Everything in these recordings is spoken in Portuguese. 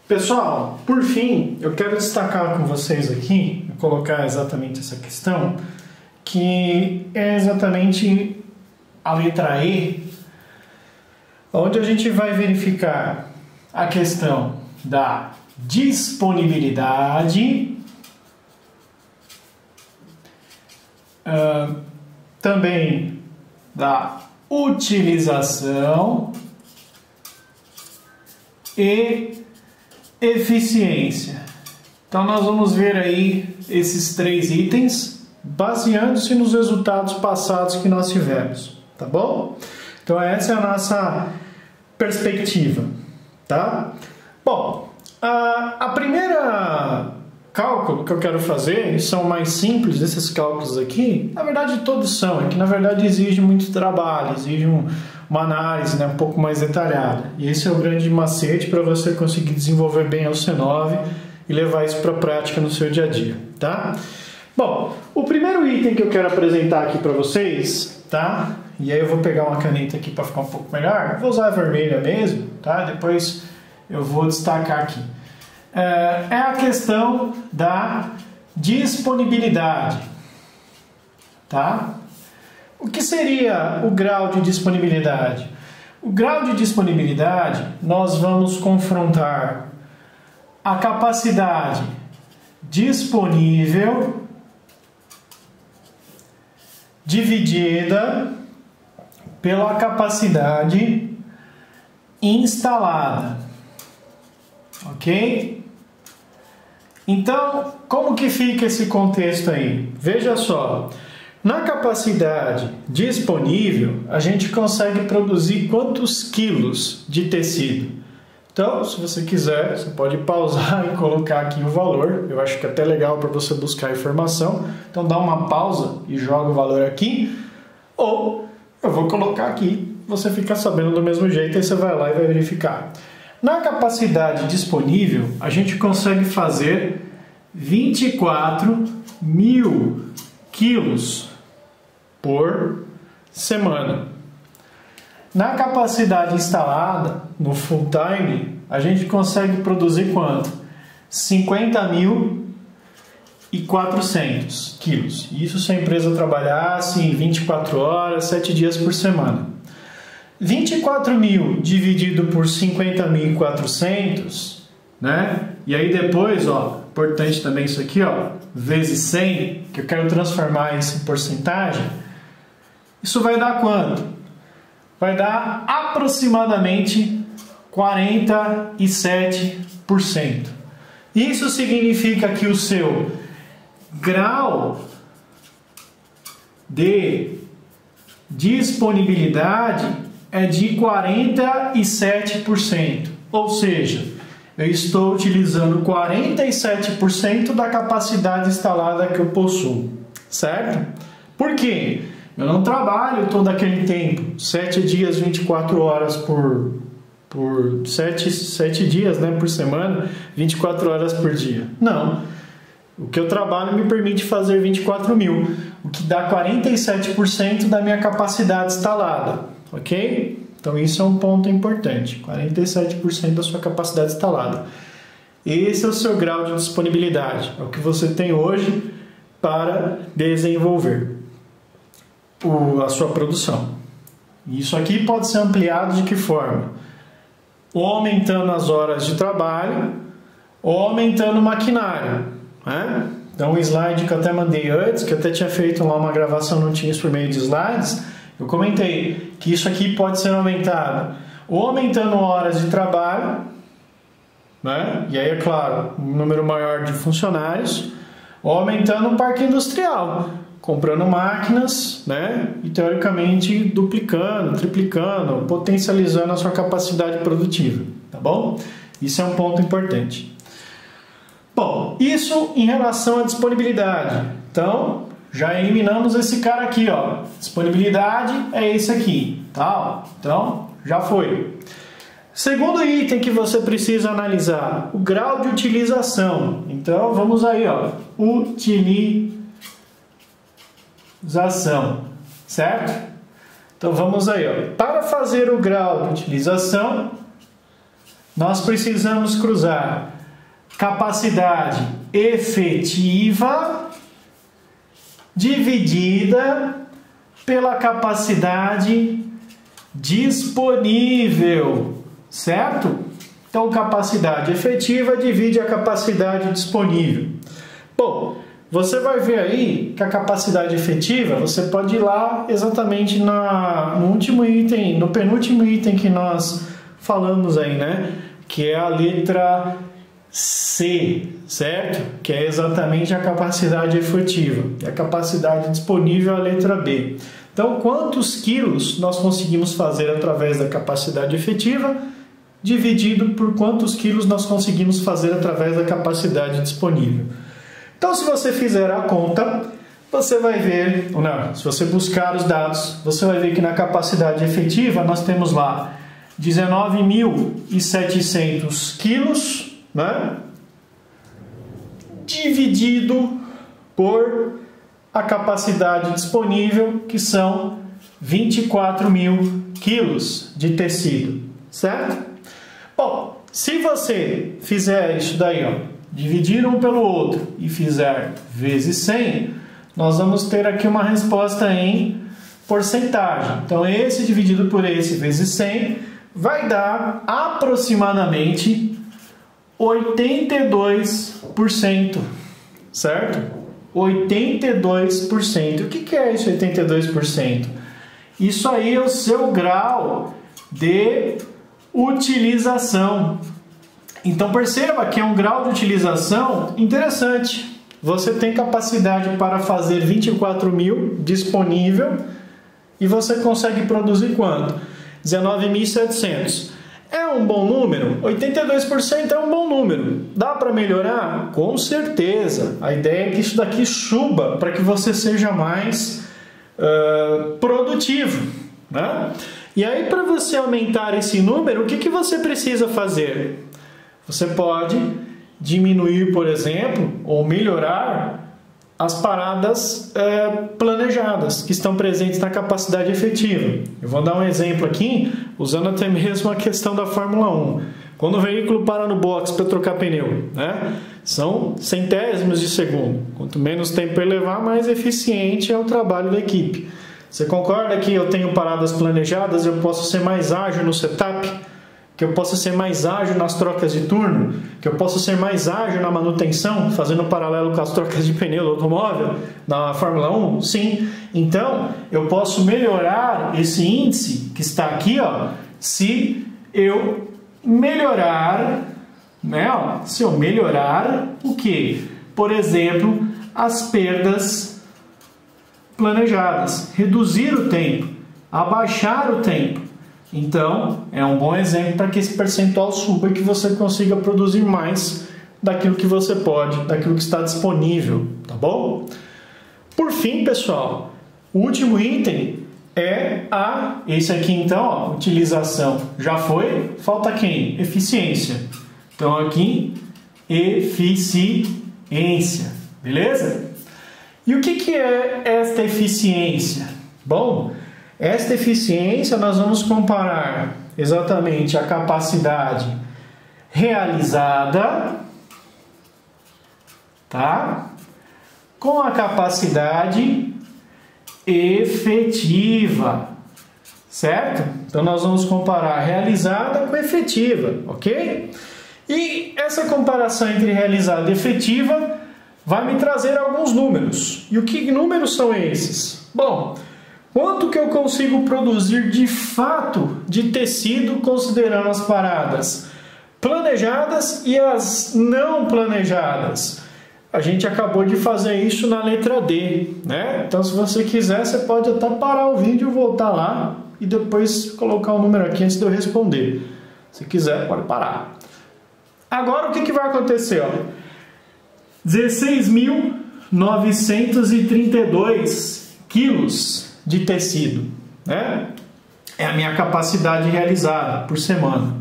Pessoal, por fim, eu quero destacar com vocês aqui, colocar exatamente essa questão, que é exatamente a letra E, onde a gente vai verificar a questão da disponibilidade, também da utilização e eficiência. Então nós vamos ver aí esses três itens baseando-se nos resultados passados que nós tivemos, tá bom? Então essa é a nossa perspectiva, tá? Bom, a primeira cálculo que eu quero fazer, são mais simples esses cálculos aqui, na verdade todos são, é que na verdade exige muito trabalho, exige uma análise, né, um pouco mais detalhada. E esse é o grande macete para você conseguir desenvolver bem o C9 e levar isso para a prática no seu dia a dia, tá? Bom, o primeiro item que eu quero apresentar aqui para vocês, tá? E aí eu vou pegar uma caneta aqui para ficar um pouco melhor, vou usar a vermelha mesmo, tá? Depois eu vou destacar aqui. É a questão da disponibilidade, tá? O que seria o grau de disponibilidade? O grau de disponibilidade, nós vamos confrontar a capacidade disponível dividida pela capacidade instalada, ok? Então, como que fica esse contexto aí? Veja só. Na capacidade disponível, a gente consegue produzir quantos quilos de tecido? Então, se você quiser, você pode pausar e colocar aqui o valor. Eu acho que é até legal para você buscar informação. Então, dá uma pausa e joga o valor aqui. Ou eu vou colocar aqui, você fica sabendo do mesmo jeito, aí você vai lá e vai verificar. Na capacidade disponível, a gente consegue fazer 24.000 quilos por semana. Na capacidade instalada, no full time, a gente consegue produzir quanto? 50.400 quilos. Isso se a empresa trabalhasse em 24 horas, 7 dias por semana. 24.000 dividido por 50.400, né? E aí depois, ó, importante também isso aqui, ó, vezes 100, que eu quero transformar isso em porcentagem. Isso vai dar quanto? Vai dar aproximadamente 47%. Isso significa que o seu grau de disponibilidade é de 47%. Ou seja, eu estou utilizando 47% da capacidade instalada que eu possuo, certo? Por quê? Eu não trabalho todo aquele tempo, 7 dias, 24 horas por 7 dias, né, por semana, 24 horas por dia. Não. O que eu trabalho me permite fazer 24.000, o que dá 47% da minha capacidade instalada, ok? Então isso é um ponto importante, 47% da sua capacidade instalada. Esse é o seu grau de disponibilidade, é o que você tem hoje para desenvolver a sua produção. Isso aqui pode ser ampliado de que forma? Ou aumentando as horas de trabalho, ou aumentando o maquinário, né? Então o slide que eu até mandei antes, que eu até tinha feito lá uma gravação no Teams por meio de slides, eu comentei que isso aqui pode ser aumentado ou aumentando horas de trabalho, né? E aí é claro, um número maior de funcionários, ou aumentando o parque industrial, comprando máquinas, né? E teoricamente duplicando, triplicando, potencializando a sua capacidade produtiva, tá bom? Isso é um ponto importante. Bom, isso em relação à disponibilidade. Então, já eliminamos esse cara aqui, ó. Disponibilidade é esse aqui, tá? Então, já foi. Segundo item que você precisa analisar, o grau de utilização. Então, vamos aí, ó. Utilização, certo? Então, vamos aí, ó. Para fazer o grau de utilização, nós precisamos cruzar capacidade efetiva dividida pela capacidade disponível, certo? Então, capacidade efetiva divide a capacidade disponível. Bom, você vai ver aí que a capacidade efetiva, você pode ir lá exatamente no último item, no penúltimo item que nós falamos aí, né? Que é a letra C, certo? Que é exatamente a capacidade efetiva. E a capacidade disponível é a letra B. Então, quantos quilos nós conseguimos fazer através da capacidade efetiva, dividido por quantos quilos nós conseguimos fazer através da capacidade disponível. Então, se você fizer a conta, você vai ver, ou não, se você buscar os dados, você vai ver que na capacidade efetiva nós temos lá 19.700 quilos, né? Dividido por a capacidade disponível, que são 24.000 quilos de tecido, certo? Bom, se você fizer isso daí, ó, dividir um pelo outro e fizer vezes 100, nós vamos ter aqui uma resposta em porcentagem. Então, esse dividido por esse vezes 100 vai dar aproximadamente 82%, certo? 82%. O que é isso, 82%? Isso aí é o seu grau de utilização. Então perceba que é um grau de utilização interessante. Você tem capacidade para fazer 24.000 disponível e você consegue produzir quanto? 19.700. É um bom número? 82% é um bom número. Dá para melhorar? Com certeza. A ideia é que isso daqui suba para que você seja mais produtivo, né? E aí, para você aumentar esse número, o que você precisa fazer? Você pode diminuir, por exemplo, ou melhorar as paradas planejadas que estão presentes na capacidade efetiva. Eu vou dar um exemplo aqui, usando até mesmo a questão da Fórmula 1. Quando o veículo para no box para trocar pneu, né? São centésimos de segundo. Quanto menos tempo ele levar, mais eficiente é o trabalho da equipe. Você concorda que eu tenho paradas planejadas, eu posso ser mais ágil no setup? Que eu posso ser mais ágil nas trocas de turno? Que eu posso ser mais ágil na manutenção, fazendo um paralelo com as trocas de pneu do automóvel na Fórmula 1? Sim. Então, eu posso melhorar esse índice que está aqui, ó, se eu melhorar, né, ó, se eu melhorar o quê? Por exemplo, as perdas planejadas, reduzir o tempo, abaixar o tempo. Então, é um bom exemplo para que esse percentual suba e que você consiga produzir mais daquilo que você pode, daquilo que está disponível, tá bom? Por fim, pessoal, o último item é esse aqui então, ó, utilização. Já foi? Falta quem? Eficiência. Então, aqui, eficiência, beleza? E o que é esta eficiência? Bom, esta eficiência nós vamos comparar exatamente a capacidade realizada, tá? Com a capacidade efetiva, certo? Então nós vamos comparar realizada com efetiva, ok? E essa comparação entre realizada e efetiva vai me trazer alguns números. E o que números são esses? Bom, quanto que eu consigo produzir de fato de tecido considerando as paradas planejadas e as não planejadas? A gente acabou de fazer isso na letra D, né? Então, se você quiser, você pode até parar o vídeo, voltar lá e depois colocar o número aqui antes de eu responder. Se quiser, pode parar. Agora, o que vai acontecer? Ó? 16.932 quilos de tecido, né? É a minha capacidade realizada por semana.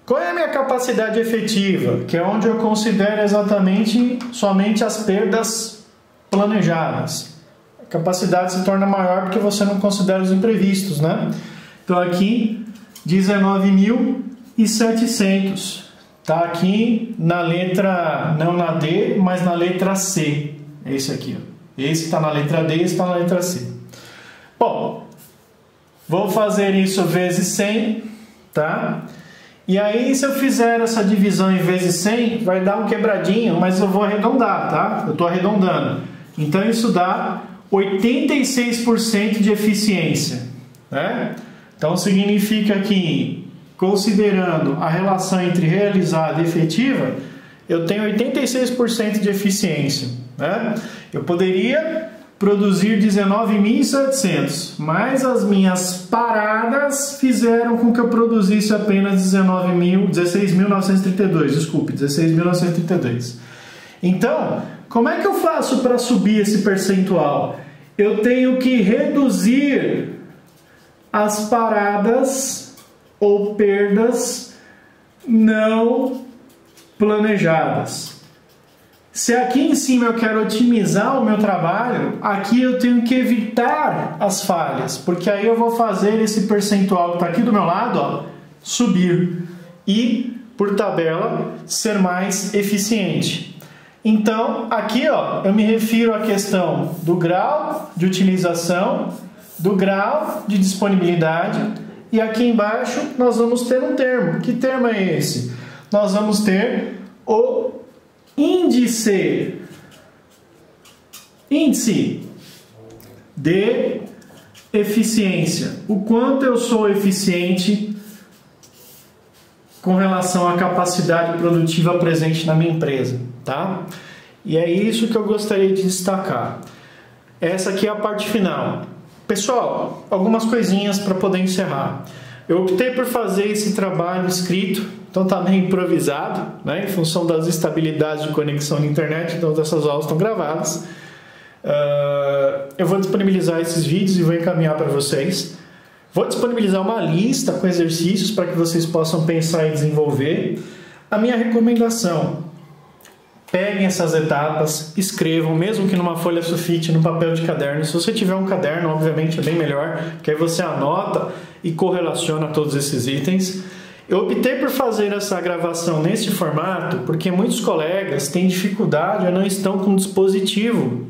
Qual é a minha capacidade efetiva? Que é onde eu considero exatamente somente as perdas planejadas. A capacidade se torna maior porque você não considera os imprevistos, né? Então aqui 19.000 700. Tá aqui na letra, não na D, mas na letra C. Esse aqui, ó. Esse está na letra D, esse está na letra C. Bom, vou fazer isso vezes 100, tá? E aí, se eu fizer essa divisão em vezes 100, vai dar um quebradinho, mas eu vou arredondar, tá? Eu estou arredondando. Então, isso dá 86% de eficiência, né? Então, significa que, considerando a relação entre realizada e efetiva, eu tenho 86% de eficiência, né? Eu poderia produzir 19.700, mas as minhas paradas fizeram com que eu produzisse apenas 16.932, desculpe, 16.932. Então, como é que eu faço para subir esse percentual? Eu tenho que reduzir as paradas ou perdas não planejadas. Se aqui em cima eu quero otimizar o meu trabalho, aqui eu tenho que evitar as falhas, porque aí eu vou fazer esse percentual que está aqui do meu lado, ó, subir e, por tabela, ser mais eficiente. Então, aqui ó, eu me refiro à questão do grau de utilização, do grau de disponibilidade, e aqui embaixo nós vamos ter um termo. Que termo é esse? Nós vamos ter o índice de eficiência. O quanto eu sou eficiente com relação à capacidade produtiva presente na minha empresa, tá? E é isso que eu gostaria de destacar. Essa aqui é a parte final. Pessoal, algumas coisinhas para poder encerrar. Eu optei por fazer esse trabalho escrito, então está meio improvisado, né? Em função das instabilidades de conexão na internet, então essas aulas estão gravadas. Eu vou disponibilizar esses vídeos e vou encaminhar para vocês. Vou disponibilizar uma lista com exercícios para que vocês possam pensar e desenvolver. A minha recomendação: peguem essas etapas, escrevam, mesmo que numa folha sulfite, no papel de caderno. Se você tiver um caderno, obviamente é bem melhor, porque aí você anota e correlaciona todos esses itens. Eu optei por fazer essa gravação nesse formato porque muitos colegas têm dificuldade ou não estão com um dispositivo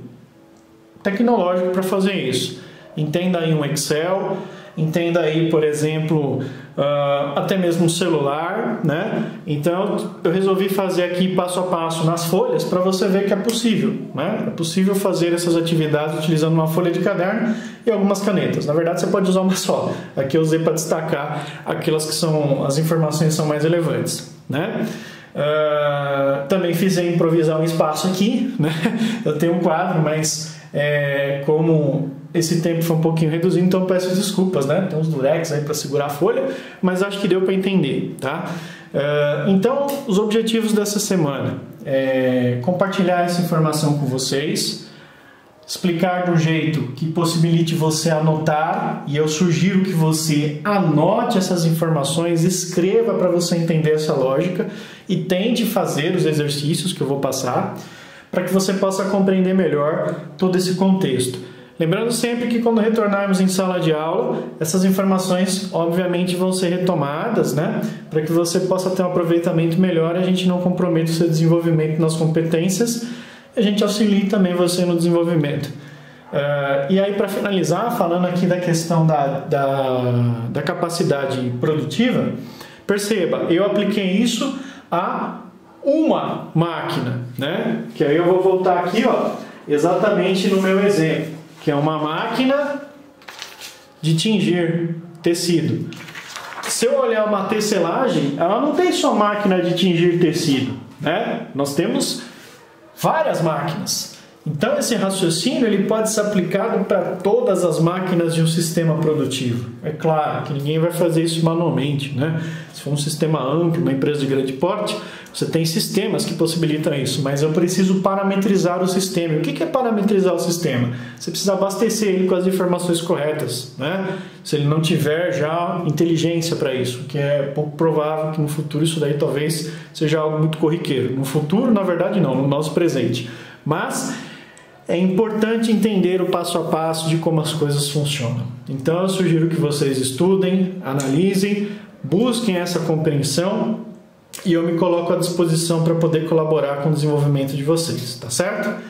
tecnológico para fazer isso. Entenda aí um Excel, entenda aí, por exemplo, até mesmo um celular, né? Então eu resolvi fazer aqui passo a passo nas folhas para você ver que é possível, né? É possível fazer essas atividades utilizando uma folha de caderno e algumas canetas. Na verdade, você pode usar uma só. Aqui eu usei para destacar aquelas que são as informações que são mais relevantes, né? Também fiz improvisar um espaço aqui, né? Eu tenho um quadro, mas como esse tempo foi um pouquinho reduzido, então eu peço desculpas, né? Tem uns durex aí para segurar a folha, mas acho que deu para entender, tá? Então, os objetivos dessa semana é compartilhar essa informação com vocês, explicar de um jeito que possibilite você anotar, e eu sugiro que você anote essas informações, escreva para você entender essa lógica e tente fazer os exercícios que eu vou passar, para que você possa compreender melhor todo esse contexto. Lembrando sempre que quando retornarmos em sala de aula, essas informações obviamente vão ser retomadas, né? Para que você possa ter um aproveitamento melhor e a gente não comprometa o seu desenvolvimento nas competências, a gente auxilie também você no desenvolvimento. E aí, para finalizar, falando aqui da questão da capacidade produtiva, perceba, eu apliquei isso a uma máquina, né? Que aí eu vou voltar aqui, ó, exatamente no meu exemplo, que é uma máquina de tingir tecido. Se eu olhar uma tecelagem, ela não tem só máquina de tingir tecido, né? Nós temos várias máquinas. Então esse raciocínio ele pode ser aplicado para todas as máquinas de um sistema produtivo. É claro que ninguém vai fazer isso manualmente, né? Se for um sistema amplo, uma empresa de grande porte, você tem sistemas que possibilitam isso, mas eu preciso parametrizar o sistema. O que é parametrizar o sistema? Você precisa abastecer ele com as informações corretas, né? Se ele não tiver já inteligência para isso, que é pouco provável que no futuro isso daí talvez seja algo muito corriqueiro. No futuro, na verdade, não, no nosso presente. Mas é importante entender o passo a passo de como as coisas funcionam. Então eu sugiro que vocês estudem, analisem, busquem essa compreensão e eu me coloco à disposição para poder colaborar com o desenvolvimento de vocês, tá certo?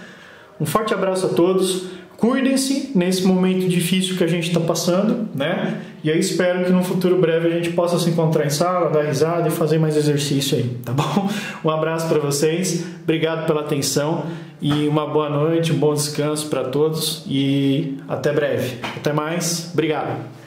Um forte abraço a todos, cuidem-se nesse momento difícil que a gente está passando, né? E eu espero que no futuro breve a gente possa se encontrar em sala, dar risada e fazer mais exercício aí, tá bom? Um abraço para vocês, obrigado pela atenção e uma boa noite, um bom descanso para todos e até breve. Até mais, obrigado!